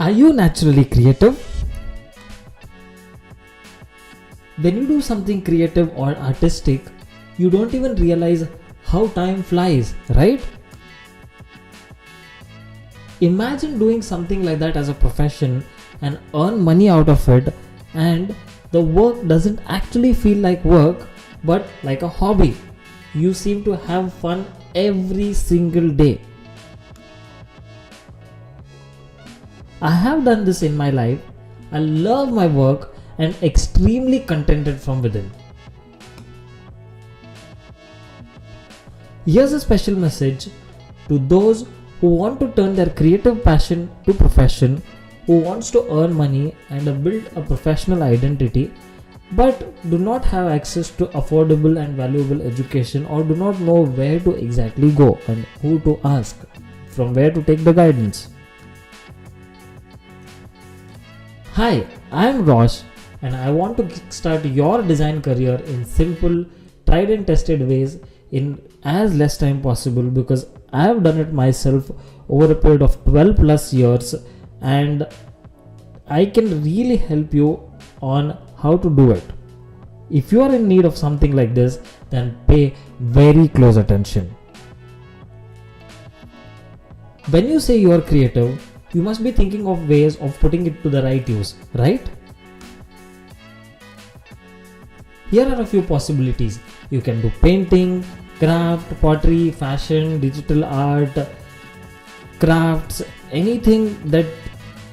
Are you naturally creative? When you do something creative or artistic, you don't even realize how time flies, right? Imagine doing something like that as a profession and earn money out of it, and the work doesn't actually feel like work but like a hobby. You seem to have fun every single day. I have done this in my life. I love my work and extremely contented from within. Here's a special message to those who want to turn their creative passion to profession, who wants to earn money and build a professional identity, but do not have access to affordable and valuable education, or do not know where to exactly go and who to ask, from where to take the guidance. Hi, I am Rosh, and I want to kickstart your design career in simple, tried and tested ways in as less time possible, because I have done it myself over a period of 12 plus years, and I can really help you on how to do it. If you are in need of something like this, then pay very close attention. When you say you are creative, you must be thinking of ways of putting it to the right use, right? Here are a few possibilities. You can do painting, craft, pottery, fashion, digital art, crafts, anything that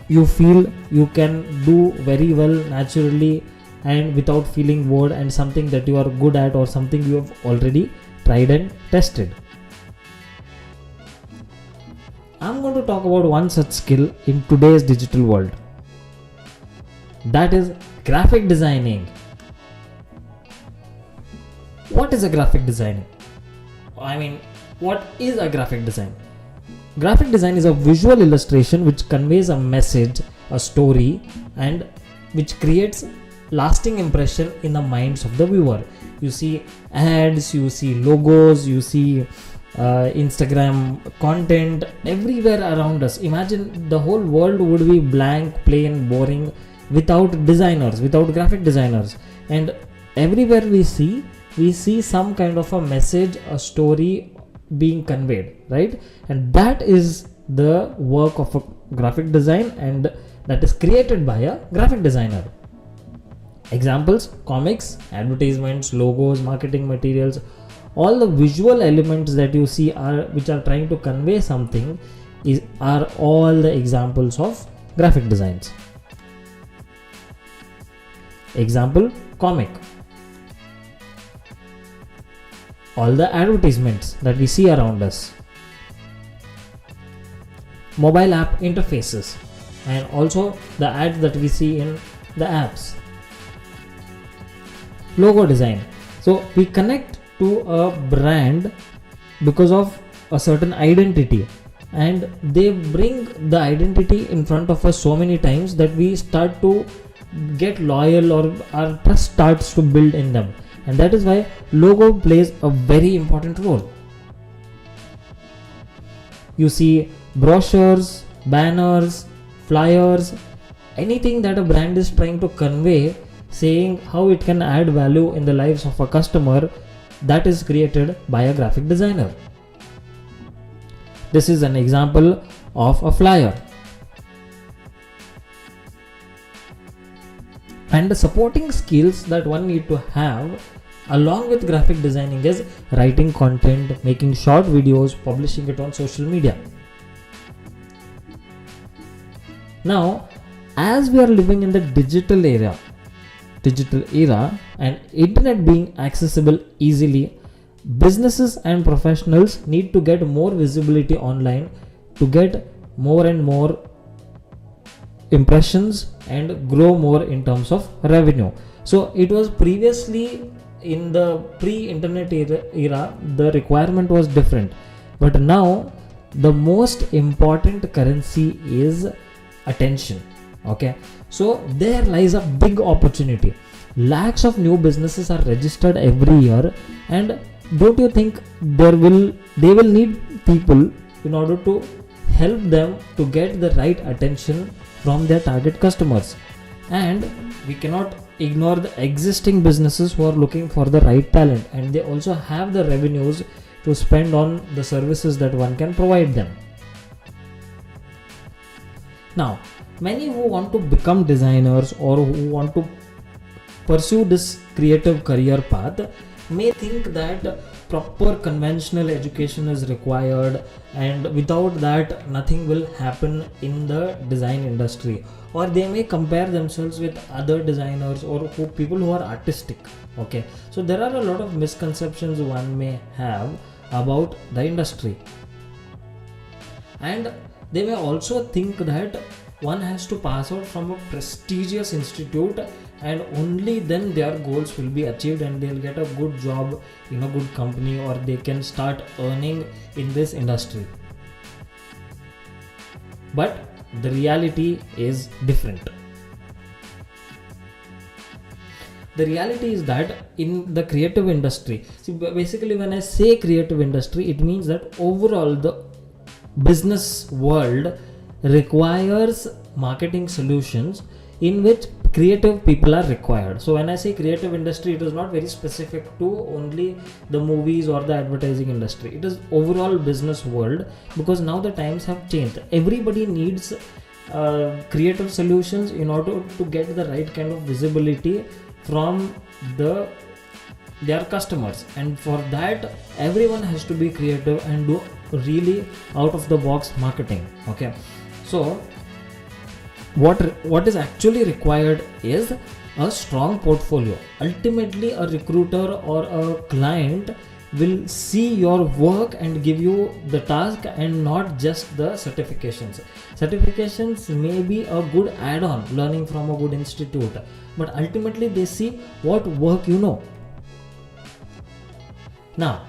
you feel you can do very well naturally and without feeling bored, and something that you are good at or something you have already tried and tested. I'm going to talk about one such skill in today's digital world. That is graphic designing. What is a graphic design? What is a graphic design? Graphic design is a visual illustration which conveys a message, a story, and which creates lasting impression in the minds of the viewer. You see ads, you see logos, you see Instagram content everywhere around us. Imagine the whole world would be blank, plain, boring without designers, without graphic designers. And everywhere we see some kind of a message, a story being conveyed, right? And that is the work of a graphic design, and that is created by a graphic designer. Examples: comics, advertisements, logos, marketing materials. All the visual elements that you see which are trying to convey something are all the examples of graphic designs. Example: comic. All the advertisements that we see around us. Mobile app interfaces, and also the ads that we see in the apps. Logo design. So we connect to a brand because of a certain identity, and they bring the identity in front of us so many times that we start to get loyal, or our trust starts to build in them, and that is why logo plays a very important role. You see brochures, banners, flyers, anything that a brand is trying to convey, saying how it can add value in the lives of a customer, that is created by a graphic designer. This is an example of a flyer. And the supporting skills that one need to have along with graphic designing is writing content, making short videos, publishing it on social media. Now, as we are living in the digital era and internet being accessible easily, businesses and professionals need to get more visibility online to get more and more impressions and grow more in terms of revenue. So it was previously in the pre-internet era, the requirement was different, but now the most important currency is attention. Okay, so there lies a big opportunity. Lakhs of new businesses are registered every year, and don't you think they will need people in order to help them to get the right attention from their target customers. And we cannot ignore the existing businesses who are looking for the right talent, and they also have the revenues to spend on the services that one can provide them. Now, many who want to become designers or who want to pursue this creative career path may think that proper conventional education is required, and without that nothing will happen in the design industry, or they may compare themselves with other designers or people who are artistic. Okay, so there are a lot of misconceptions one may have about the industry, and they may also think that one has to pass out from a prestigious institute and only then their goals will be achieved and they'll get a good job in a good company, or they can start earning in this industry. But the reality is different. The reality is that in the creative industry, see, basically when I say creative industry, it means that overall the business world requires marketing solutions in which creative people are required. So when I say creative industry, it is not very specific to only the movies or the advertising industry. It is overall business world, because now the times have changed. Everybody needs creative solutions in order to get the right kind of visibility from their customers, and for that everyone has to be creative and do really out of the box marketing. Okay, so what is actually required is a strong portfolio. Ultimately, a recruiter or a client will see your work and give you the task and not just the certifications. Certifications may be a good add-on, learning from a good institute, but ultimately they see what work you know. Now,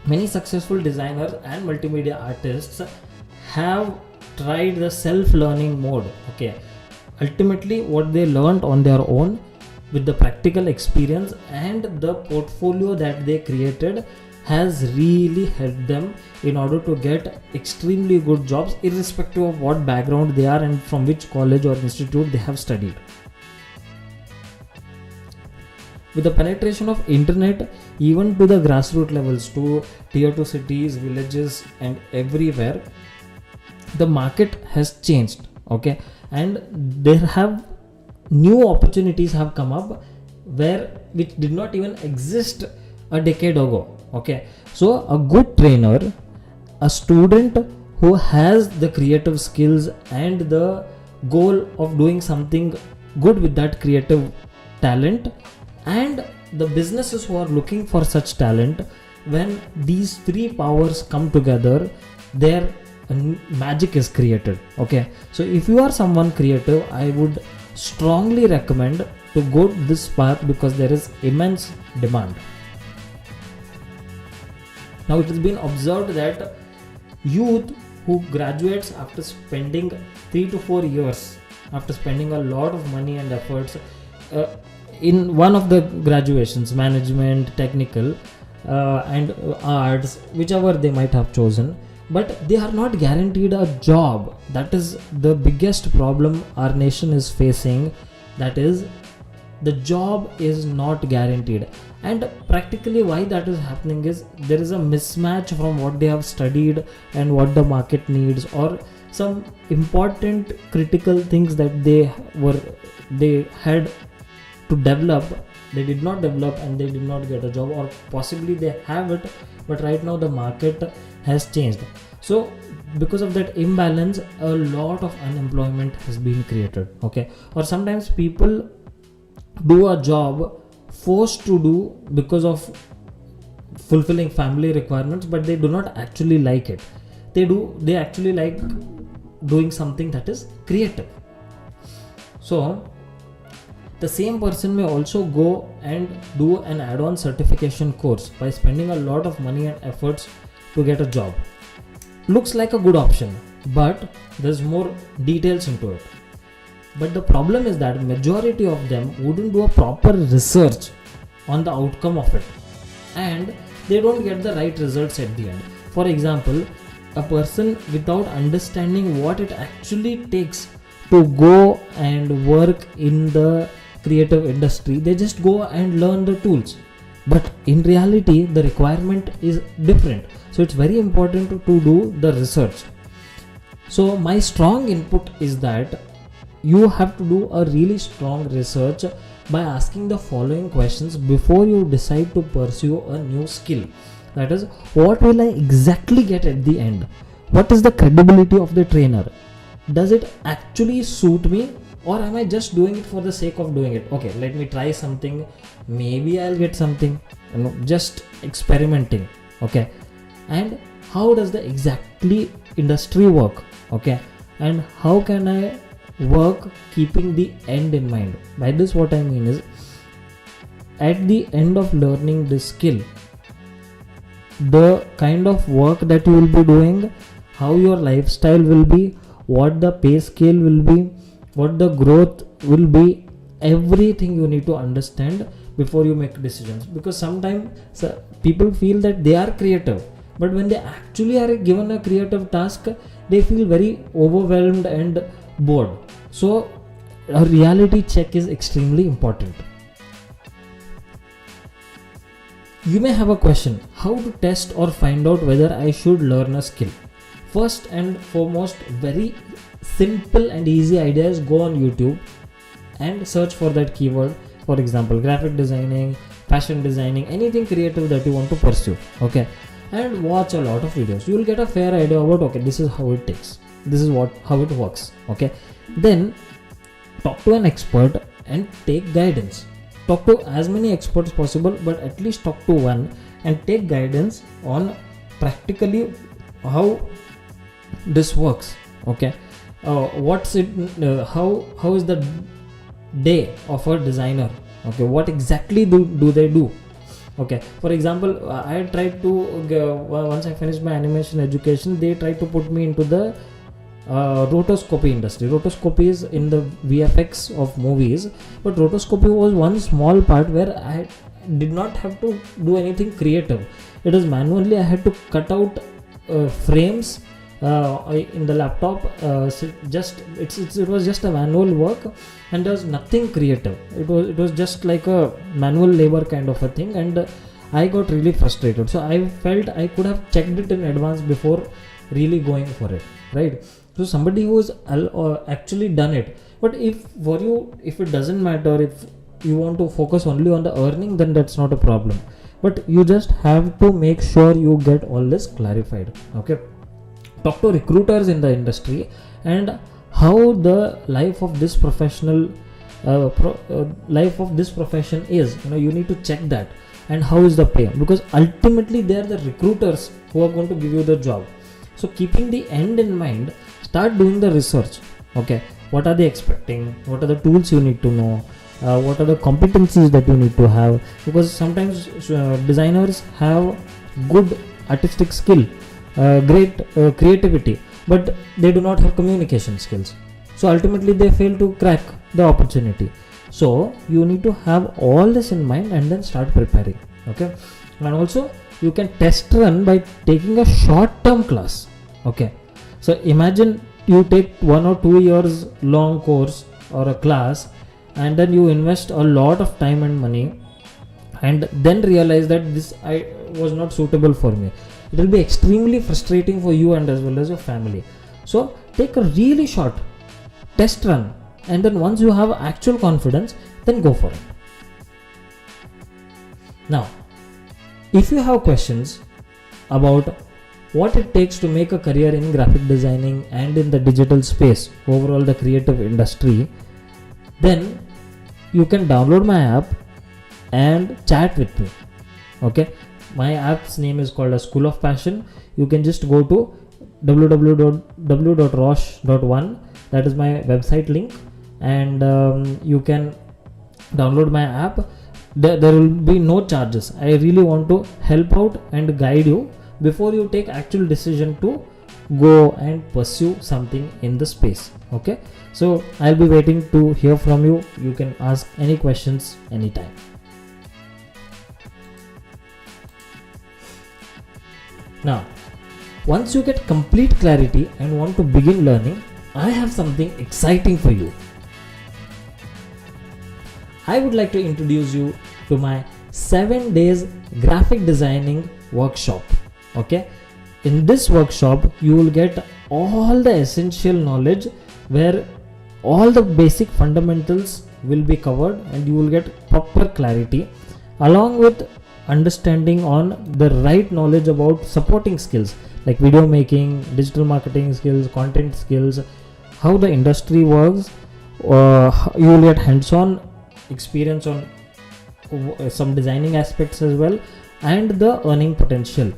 many successful designers and multimedia artists have tried the self-learning mode. Okay, ultimately what they learned on their own with the practical experience and the portfolio that they created has really helped them in order to get extremely good jobs, irrespective of what background they are and from which college or institute they have studied. With the penetration of internet even to the grassroots levels, to tier 2 cities, villages and everywhere, the market has changed. Okay, and there have new opportunities have come up which did not even exist a decade ago. Okay, so a good trainer, a student who has the creative skills and the goal of doing something good with that creative talent, and the businesses who are looking for such talent, when these three powers come together, their magic is created. Okay, so if you are someone creative, I would strongly recommend to go this path because there is immense demand. Now, it has been observed that youth who graduates after spending 3 to 4 years, after spending a lot of money and efforts in one of the graduations, management, technical and arts, whichever they might have chosen, but they are not guaranteed a job. That is the biggest problem our nation is facing. That is, the job is not guaranteed. And practically why that is happening is there is a mismatch from what they have studied and what the market needs, or some important critical things that they had to develop, they did not develop and they did not get a job, or possibly they have it but right now the market has changed. So because of that imbalance, a lot of unemployment has been created. Okay, or sometimes people do a job forced to do because of fulfilling family requirements, but they do not actually like it. They actually like doing something that is creative. So the same person may also go and do an add-on certification course by spending a lot of money and efforts to get a job. Looks like a good option, but there's more details into it. But the problem is that majority of them wouldn't do a proper research on the outcome of it, and they don't get the right results at the end. For example, a person without understanding what it actually takes to go and work in the creative industry, they just go and learn the tools. But in reality, the requirement is different. So it's very important to do the research. So my strong input is that you have to do a really strong research by asking the following questions before you decide to pursue a new skill. That is, what will I exactly get at the end? What is the credibility of the trainer? Does it actually suit me, or am I just doing it for the sake of doing it? Okay, let me try something, maybe I'll get something, just experimenting. Okay, and how does the exactly industry work? Okay, and how can I work keeping the end in mind? By this, what I mean is, at the end of learning this skill, the kind of work that you will be doing, how your lifestyle will be, what the pay scale will be, what the growth will be, everything you need to understand before you make decisions. Because sometimes people feel that they are creative, but when they actually are given a creative task, they feel very overwhelmed and bored. So a reality check is extremely important. You may have a question: how to test or find out whether I should learn a skill? First and foremost, very simple and easy idea is go on YouTube and search for that keyword. For example, graphic designing, fashion designing, anything creative that you want to pursue. Okay, and watch a lot of videos. You will get a fair idea about, okay, this is how it takes, this is how it works. Okay, then talk to an expert and take guidance. Talk to as many experts possible, but at least talk to one and take guidance on practically how this works. Okay, what's it? How is the day of a designer? Okay, what exactly do they do? Okay, for example, I tried to once I finished my animation education, they tried to put me into the rotoscopy industry. Rotoscopy is in the VFX of movies, but rotoscopy was one small part where I did not have to do anything creative. It was manually, I had to cut out frames in the laptop. So it was just a manual work, and there was nothing creative. It was just like a manual labor kind of a thing, and I got really frustrated. So I felt I could have checked it in advance before really going for it, right? So somebody who has actually done it. But if it doesn't matter, if you want to focus only on the earning, then that's not a problem. But you just have to make sure you get all this clarified. Okay, talk to recruiters in the industry and how the life of this professional life of this profession is. You need to check that, and how is the pay, because ultimately they are the recruiters who are going to give you the job. So keeping the end in mind, start doing the research. Okay, what are they expecting, what are the tools you need to know, what are the competencies that you need to have, because sometimes designers have good artistic skill, great creativity, but they do not have communication skills. So ultimately they fail to crack the opportunity. So you need to have all this in mind and then start preparing. Okay, and also you can test run by taking a short-term class. Okay, so imagine you take 1 or 2 years long course or a class, and then you invest a lot of time and money, and then realize that this was not suitable for me. It will be extremely frustrating for you and as well as your family. So take a really short test run, and then once you have actual confidence, then go for it. Now, if you have questions about what it takes to make a career in graphic designing and in the digital space, overall the creative industry, then you can download my app and chat with me. Okay, my app's name is called a School of Passion. You can just go to www.rosh.one. that is my website link, and you can download my app. There will be no charges. I really want to help out and guide you before you take actual decision to go and pursue something in the space. Okay, so I'll be waiting to hear from you. You can ask any questions anytime. Now, Once you get complete clarity and want to begin learning, I have something exciting for you. I would like to introduce you to my 7 days graphic designing workshop. Okay, in this workshop you will get all the essential knowledge where all the basic fundamentals will be covered and you will get proper clarity, along with understanding on the right knowledge about supporting skills like video making, digital marketing skills, content skills, how the industry works. You will get hands-on experience on some designing aspects as well, and the earning potential,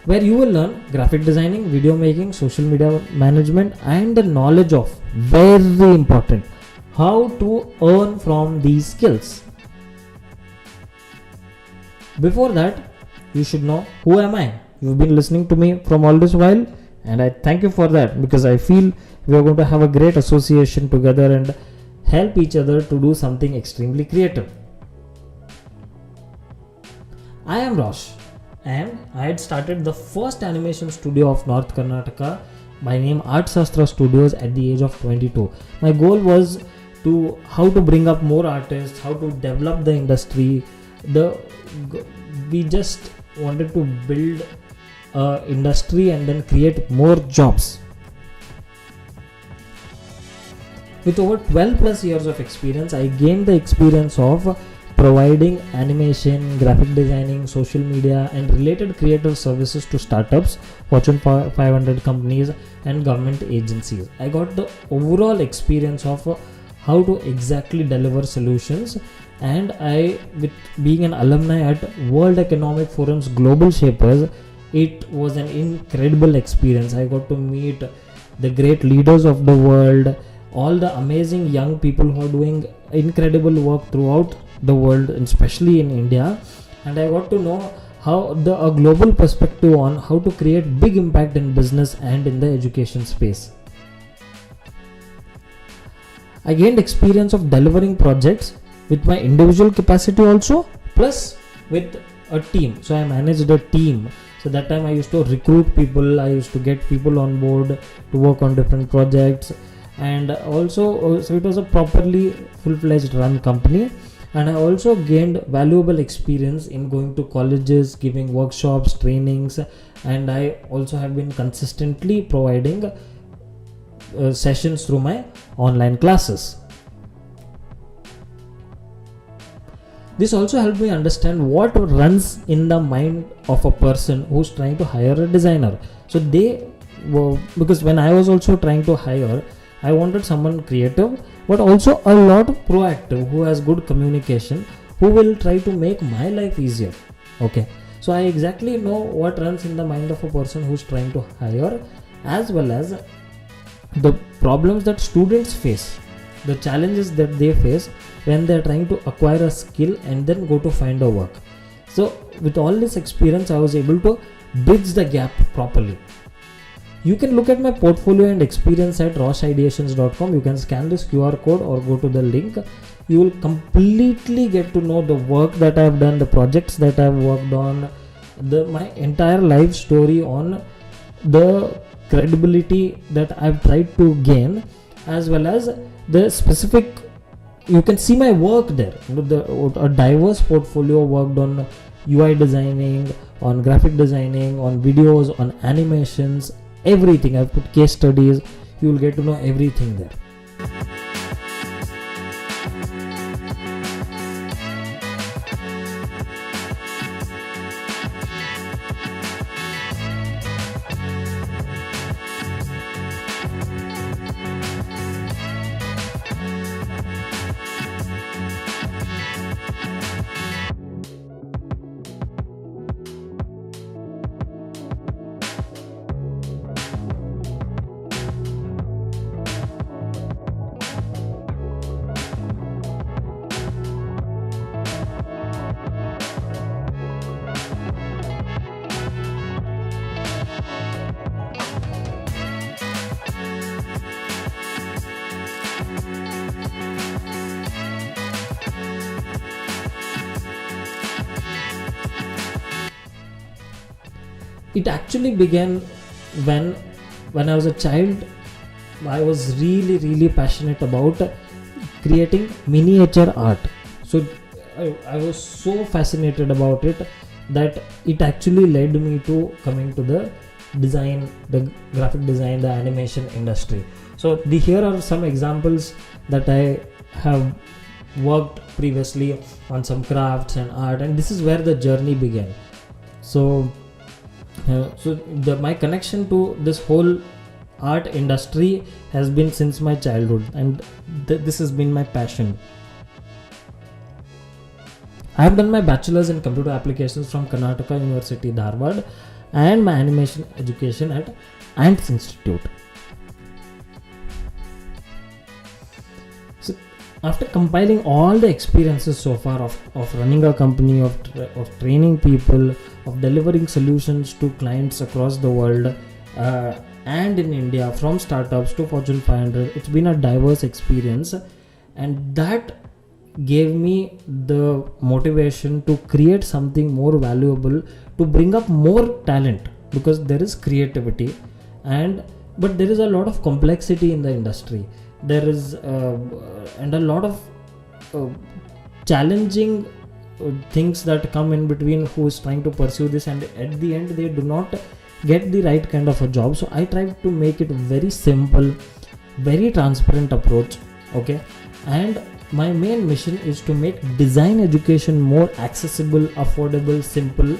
where you will learn graphic designing, video making, social media management, and the knowledge of, very important, how to earn from these skills. Before that, you should know who am I. You've been listening to me from all this while, and I thank you for that, because I feel we are going to have a great association together and help each other to do something extremely creative. I am Rosh, and I had started the first animation studio of North Karnataka by name Art Sastra Studios at the age of 22. My goal was how to bring up more artists, how to develop the industry. We just wanted to build a industry and then create more jobs. With over 12 plus years of experience, I gained the experience of providing animation, graphic designing, social media, and related creative services to startups, Fortune 500 companies, and government agencies. I got the overall experience of how to exactly deliver solutions, and with being an alumni at World Economic Forum's Global Shapers, it was an incredible experience. I got to meet the great leaders of the world, all the amazing young people who are doing incredible work throughout the world, especially in India, and I got to know how a global perspective on how to create big impact in business and in the education space. I gained experience of delivering projects with my individual capacity also, plus with a team. So I managed a team. So that time I used to recruit people, I used to get people on board to work on different projects, and also so it was a properly full-fledged run company. And I also gained valuable experience in going to colleges, giving workshops, trainings, and I also have been consistently providing sessions through my online classes. This also helped me understand what runs in the mind of a person who's trying to hire a designer. So because when I was also trying to hire, I wanted someone creative, but also a lot of proactive, who has good communication, who will try to make my life easier. Okay, so I exactly know what runs in the mind of a person who's trying to hire, as well as the problems that students face, the challenges that they face when they're trying to acquire a skill and then go to find a work. So with all this experience, I was able to bridge the gap properly. You can look at my portfolio and experience at roshideations.com. You can scan this QR code or go to the link. You will completely get to know the work that I have done, the projects that I have worked on, my entire life story on the credibility that I've tried to gain, as well as the specific. You can see my work there. A diverse portfolio worked on UI designing, on graphic designing, on videos, on animations, everything. I've put case studies. You will get to know everything there. it actually began when I was a child. I was really passionate about creating miniature art. So I was so fascinated about it that it actually led me to coming to the design, the graphic design, the animation industry. So here are some examples that I have worked previously on some crafts and art, and this is where the journey began. So my connection to this whole art industry has been since my childhood, and this has been my passion. I have done my bachelor's in computer applications from Karnataka University, Dharwad, and my animation education at Ants Institute. So after compiling all the experiences so far of running a company, of training people, of delivering solutions to clients across the world, and in India, from startups to Fortune 500, it's been a diverse experience, and that gave me the motivation to create something more valuable, to bring up more talent, because there is creativity, but there is a lot of complexity in the industry. There is and a lot of challenging things that come in between who is trying to pursue this, and at the end they do not get the right kind of a job. So I tried to make it very simple, very transparent approach, okay? And my main mission is to make design education more accessible, affordable, simple,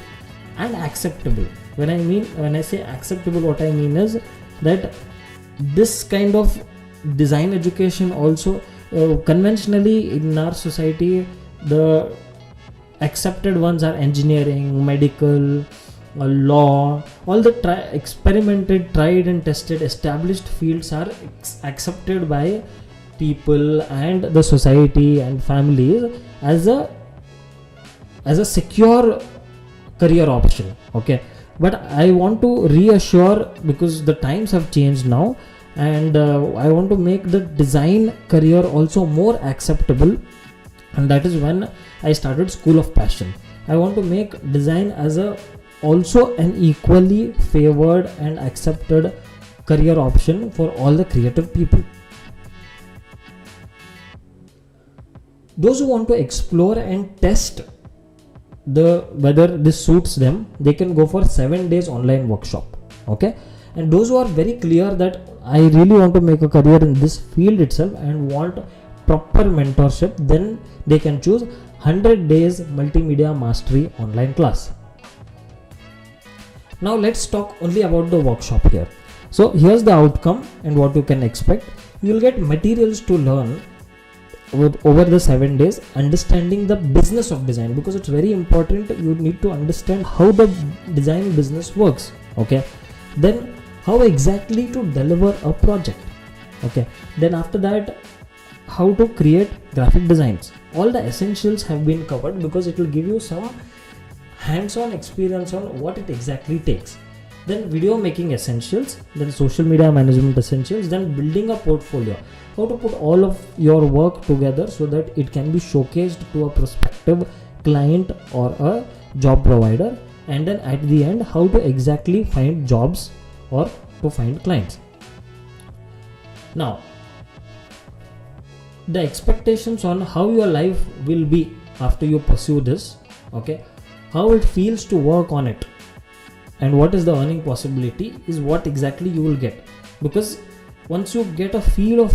and acceptable. When I say acceptable, what I mean is that this kind of design education also, conventionally in our society, the accepted ones are engineering, medical, law. All the experimented, tried and tested, established fields are accepted by people and the society and families as a secure career option, okay? But I want to reassure, because the times have changed now, and I want to make the design career also more acceptable, and that is when I started School of Passion. I want to make design as also an equally favored and accepted career option for all the creative people. Those who want to explore and test whether this suits them, they can go for 7 days online workshop, okay? And those who are very clear that I really want to make a career in this field itself and want proper mentorship, then they can choose 100 days multimedia mastery online class. Now let's talk only about the workshop here. So here's the outcome and what you can expect. You will get materials to learn over the 7 days, understanding the business of design, because it's very important. You need to understand how the design business works, okay? Then how exactly to deliver a project, okay? Then after that, how to create graphic designs. All the essentials have been covered, because it will give you some hands-on experience on what it exactly takes. Then video making essentials, then social media management essentials, then building a portfolio, how to put all of your work together so that it can be showcased to a prospective client or a job provider, and then at the end, how to exactly find jobs or to find clients. Now, the expectations on how your life will be after you pursue this, okay, how it feels to work on it, and what is the earning possibility is what exactly you will get. Because once you get a feel of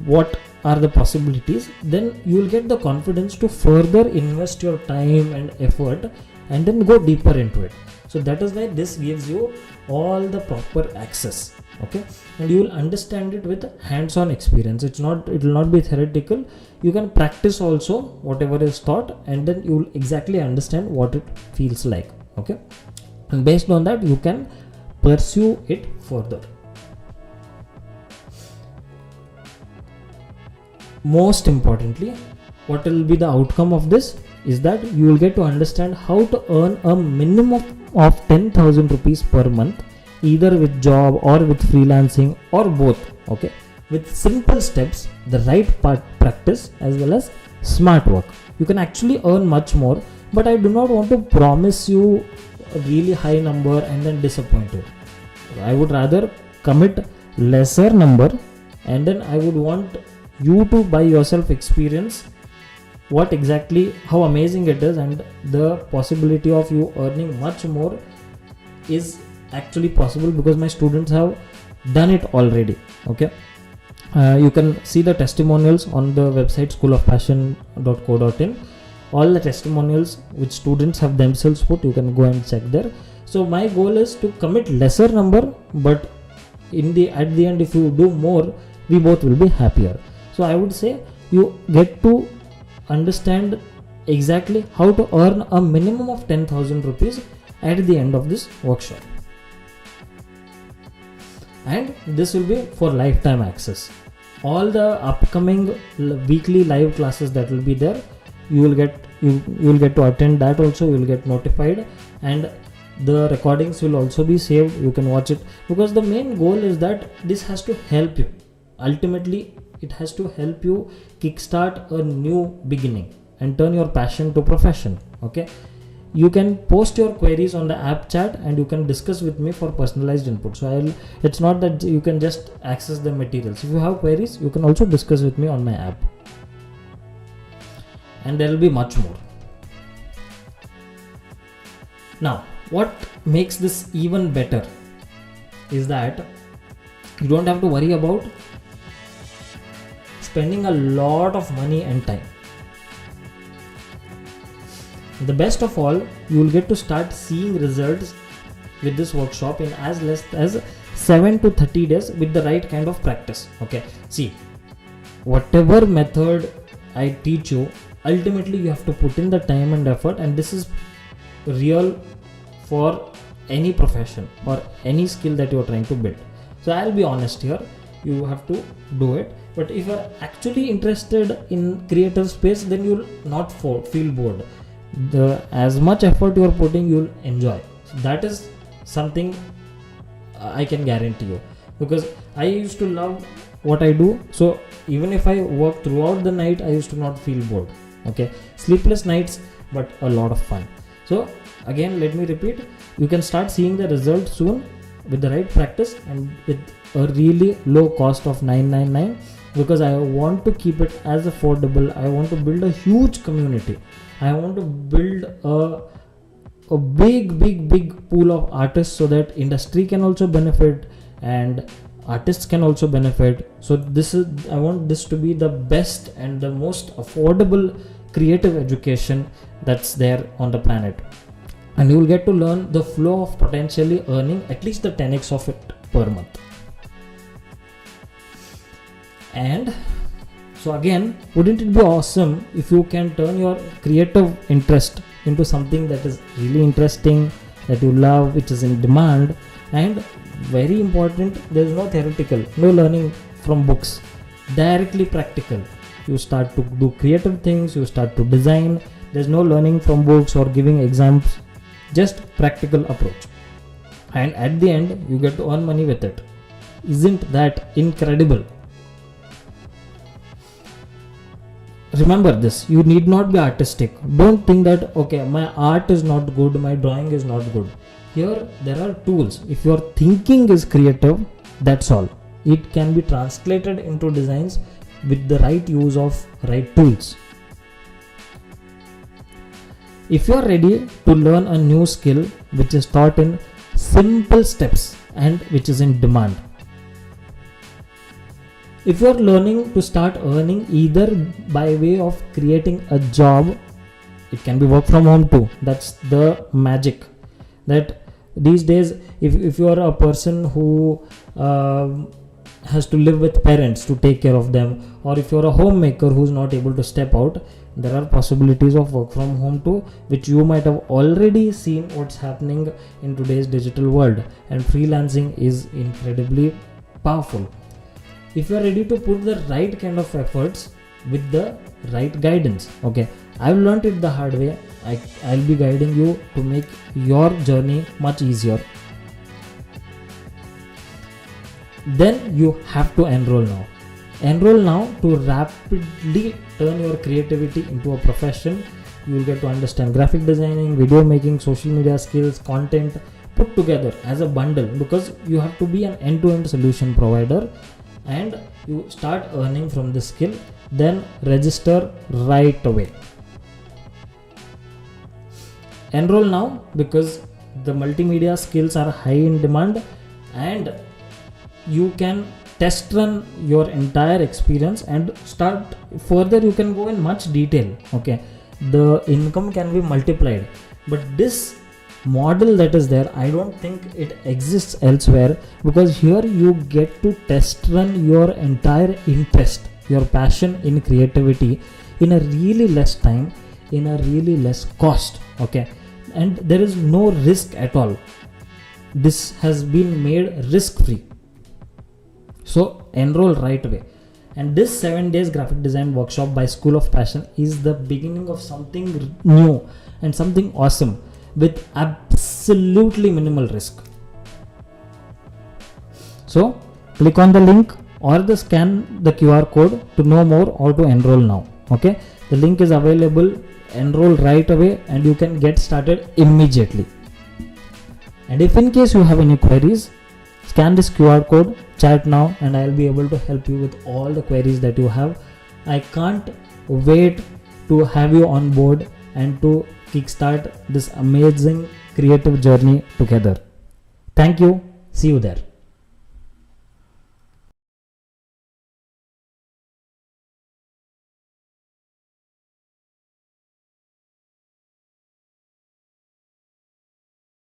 what are the possibilities, then you will get the confidence to further invest your time and effort and then go deeper into it. So that is why this gives you all the proper access, okay? And you will understand it with hands-on experience. It will not be theoretical. You can practice also whatever is taught, and then you will exactly understand what it feels like, okay? And based on that, you can pursue it further. Most importantly, what will be the outcome of this is that you will get to understand how to earn a minimum of 10,000 rupees per month, either with job or with freelancing or both, okay? With simple steps, the right practice as well as smart work, you can actually earn much more. But I do not want to promise you a really high number and then disappointed. I would rather commit lesser number, and then I would want you to by yourself experience what exactly, how amazing it is, and the possibility of you earning much more is actually possible because my students have done it already. Okay, you can see the testimonials on the website schoolofpassion.co.in. all the testimonials which students have themselves put, you can go and check there. So my goal is to commit lesser number, but at the end if you do more, we both will be happier. So I would say you get to understand exactly how to earn a minimum of 10,000 rupees at the end of this workshop, and this will be for lifetime access. All the upcoming weekly live classes that will be there, you will get to attend that also. You will get notified, and the recordings will also be saved. You can watch it, because the main goal is that this has to help you. Ultimately, it has to help you kickstart a new beginning and turn your passion to profession. Okay, you can post your queries on the app chat and you can discuss with me for personalized input. So it's not that you can just access the materials. If you have queries, you can also discuss with me on my app, and there will be much more. Now, what makes this even better is that you don't have to worry about spending a lot of money and time. The best of all, you will get to start seeing results with this workshop in as less as 7 to 30 days with the right kind of practice. Okay, see, whatever method I teach you, ultimately you have to put in the time and effort, and this is real for any profession or any skill that you are trying to build. So I'll be honest here, you have to do it. But if you are actually interested in creative space, then you'll not feel bored. As much effort you are putting, you'll enjoy. So that is something I can guarantee you, because I used to love what I do. So even if I work throughout the night, I used to not feel bored. Okay, sleepless nights, but a lot of fun. So again, let me repeat, you can start seeing the result soon with the right practice and with a really low cost of $999, because I want to keep it as affordable. I want to build a huge community. I want to build a big pool of artists, so that industry can also benefit and artists can also benefit. So I want this to be the best and the most affordable creative education that's there on the planet, and you will get to learn the flow of potentially earning at least the 10x of it per month. And so again, wouldn't it be awesome if you can turn your creative interest into something that is really interesting, that you love, which is in demand, and very important, there is no theoretical, no learning from books, directly practical. You start to do creative things, you start to design. There's no learning from books or giving exams, just practical approach, and at the end you get to earn money with it. Isn't that incredible? Remember this, you need not be artistic. Don't think that, okay, my art is not good, my drawing is not good. Here there are tools. If your thinking is creative, that's all. It can be translated into designs with the right use of right tools. If you are ready to learn a new skill which is taught in simple steps and which is in demand, if you are learning to start earning either by way of creating a job, it can be work from home too. That's the magic. That these days, if you are a person who has to live with parents to take care of them, or if you are a homemaker who's not able to step out, there are possibilities of work from home too, which you might have already seen what's happening in today's digital world, and freelancing is incredibly powerful. If you are ready to put the right kind of efforts with the right guidance, okay, I've learned it the hard way. I'll be guiding you to make your journey much easier. Then you have to enroll now. Enroll now to rapidly turn your creativity into a profession you will get to understand graphic designing, video making, social media skills, content put together as a bundle, because you have to be an end-to-end solution provider, and you start earning from this skill. Then register right away. Enroll now, because the multimedia skills are high in demand, and you can test run your entire experience and start further. You can go in much detail. Okay, the income can be multiplied, but this model that is there, I don't think it exists elsewhere, because here you get to test run your entire interest, your passion in creativity, in a really less time, in a really less cost. Okay, and there is no risk at all. This has been made risk free. So enroll right away. And this 7 days graphic design workshop by School of Passion is the beginning of something new and something awesome, with absolutely minimal risk. So click on the link or scan the QR code to know more or to enroll now. Okay, the link is available. Enroll right away and you can get started immediately. And if in case you have any queries, scan this QR code, chat now, and I'll be able to help you with all the queries that you have. I can't wait to have you on board and to kickstart this amazing creative journey together. Thank you. See you there.